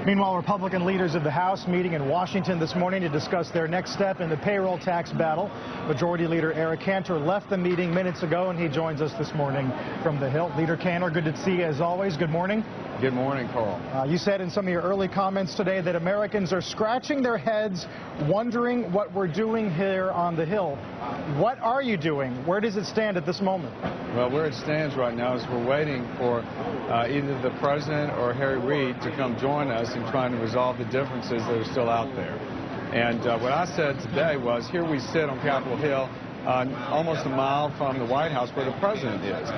Meanwhile, Republican leaders of the House meeting in Washington this morning to discuss their next step in the payroll tax battle. Majority Leader Cantor left the meeting minutes ago, and he joins us this morning from the Hill. Leader Cantor, good to see you as always. Good morning. Good morning, Carl. You said in some of your early comments today that Americans are scratching their heads, wondering what we're doing here on the Hill. What are you doing? Where does it stand at this moment? Well, where it stands right now is we're waiting for either the President or Harry Reid to come join us in trying to resolve the differences that are still out there. And what I said today was, here we sit on Capitol Hill, almost a mile from the White House where the President is.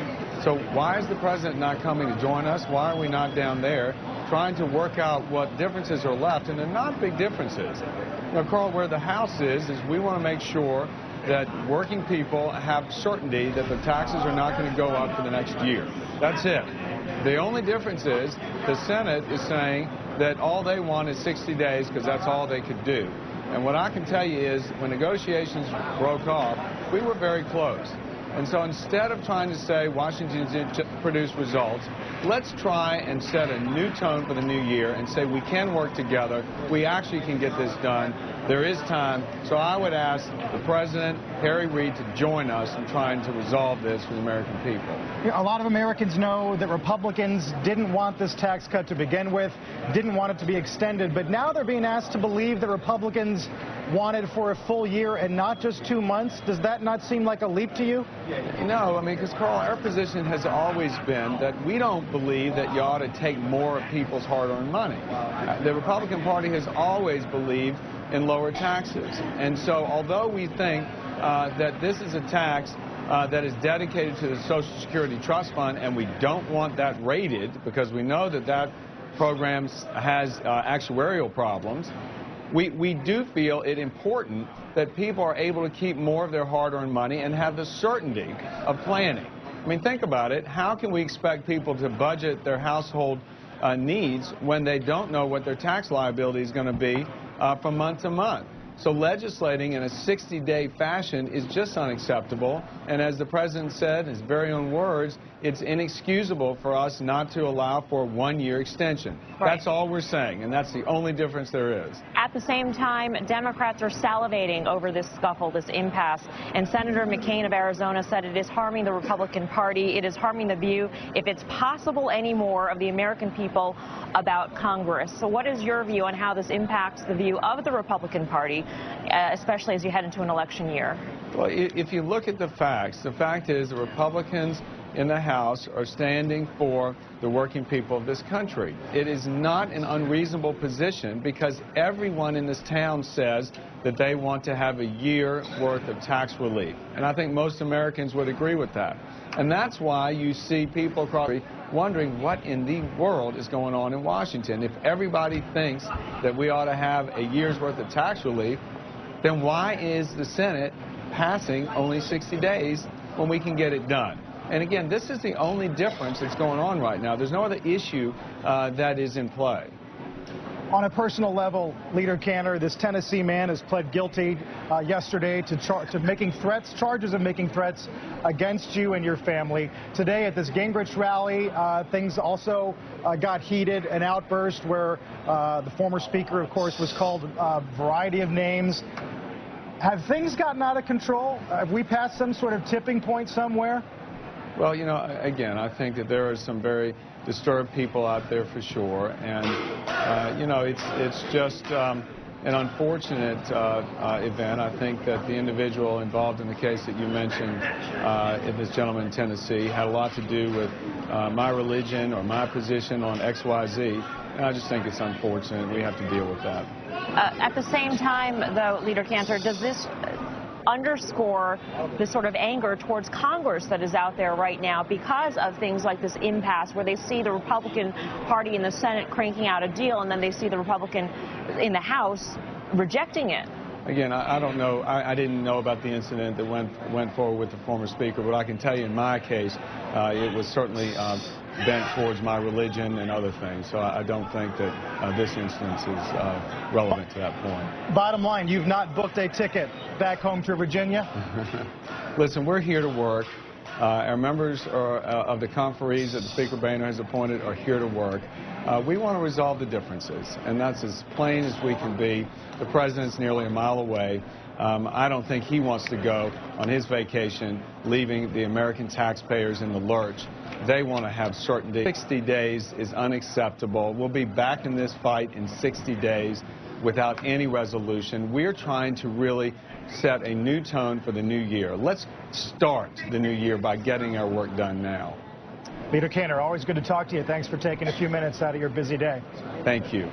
So why is the President not coming to join us? Why are we not down there trying to work out what differences are left? And they're not big differences. You know, Carl, where the House is we want to make sure that working people have certainty that the taxes are not going to go up for the next year. That's it. The only difference is the Senate is saying that all they want is 60 days because that's all they could do. And what I can tell you is when negotiations broke off, we were very close. And so instead of trying to say Washington didn't produce results, let's try and set a new tone for the new year and say we can work together. We actually can get this done. There is time. So I would ask the President, Harry Reid, to join us in trying to resolve this for the American people. A lot of Americans know that Republicans didn't want this tax cut to begin with, didn't want it to be extended, but now they're being asked to believe that Republicans want it for a full year and not just 2 months. Does that not seem like a leap to you? No, I mean, because, Carl, our position has always been that we don't believe that you ought to take more of people's hard-earned money. The Republican Party has always believed in lower taxes. And so although we think that this is a tax that is dedicated to the Social Security Trust Fund, and we don't want that rated because we know that that program has actuarial problems, we do feel it important that people are able to keep more of their hard-earned money and have the certainty of planning. I mean, think about it. How can we expect people to budget their household needs when they don't know what their tax liability is going to be from month to month? So legislating in a 60-day fashion is just unacceptable. And as the President said in his very own words, it's inexcusable for us not to allow for a one-year extension. Right. That's all we're saying, and that's the only difference there is. At the same time, Democrats are salivating over this scuffle, this impasse. And Senator McCain of Arizona said it is harming the Republican Party. It is harming the view, if it's possible anymore, of the American people about Congress. So what is your view on how this impacts the view of the Republican Party, especially as you head into an election year? Well, if you look at the facts, the fact is the Republicans in the House are standing for the working people of this country. It is not an unreasonable position because everyone in this town says that they want to have a year worth of tax relief. And I think most Americans would agree with that. And that's why you see people across the country wondering what in the world is going on in Washington. If everybody thinks that we ought to have a year's worth of tax relief, then why is the Senate passing only 60 days when we can get it done? And again, this is the only difference that's going on right now. There's no other issue that is in play. On a personal level, Leader Cantor, this Tennessee man has pled guilty yesterday to making threats, charges of making threats against you and your family. Today at this Gingrich rally, things also got heated, an outburst where the former speaker, of course, was called a variety of names. Have things gotten out of control? Have we passed some sort of tipping point somewhere? Well, you know, again, I think that there are some very disturbed people out there for sure, and you know, it's just an unfortunate event. I think that the individual involved in the case that you mentioned, this gentleman in Tennessee, had a lot to do with my religion or my position on XYZ, and I just think it's unfortunate. We have to deal with that. At the same time, though, Leader Cantor, does this underscore the sort of anger towards Congress that is out there right now because of things like this impasse where they see the Republican Party in the Senate cranking out a deal and then they see the Republican in the House rejecting it? Again, I don't know. I didn't know about the incident that went forward with the former speaker, but I can tell you in my case, it was certainly bent towards my religion and other things. So I don't think that this instance is relevant to that point. Bottom line, you've not booked a ticket back home to Virginia? Listen, we're here to work. Our members of the conferees that the Speaker Boehner has appointed are here to work. We want to resolve the differences, and that's as plain as we can be. The president's nearly a mile away. I don't think he wants to go on his vacation, leaving the American taxpayers in the lurch. They want to have certainty. 60 days is unacceptable. We'll be back in this fight in 60 days without any resolution. We're trying to really set a new tone for the new year. Let's start the new year by getting our work done now. Leader Cantor, always good to talk to you. Thanks for taking a few minutes out of your busy day. Thank you.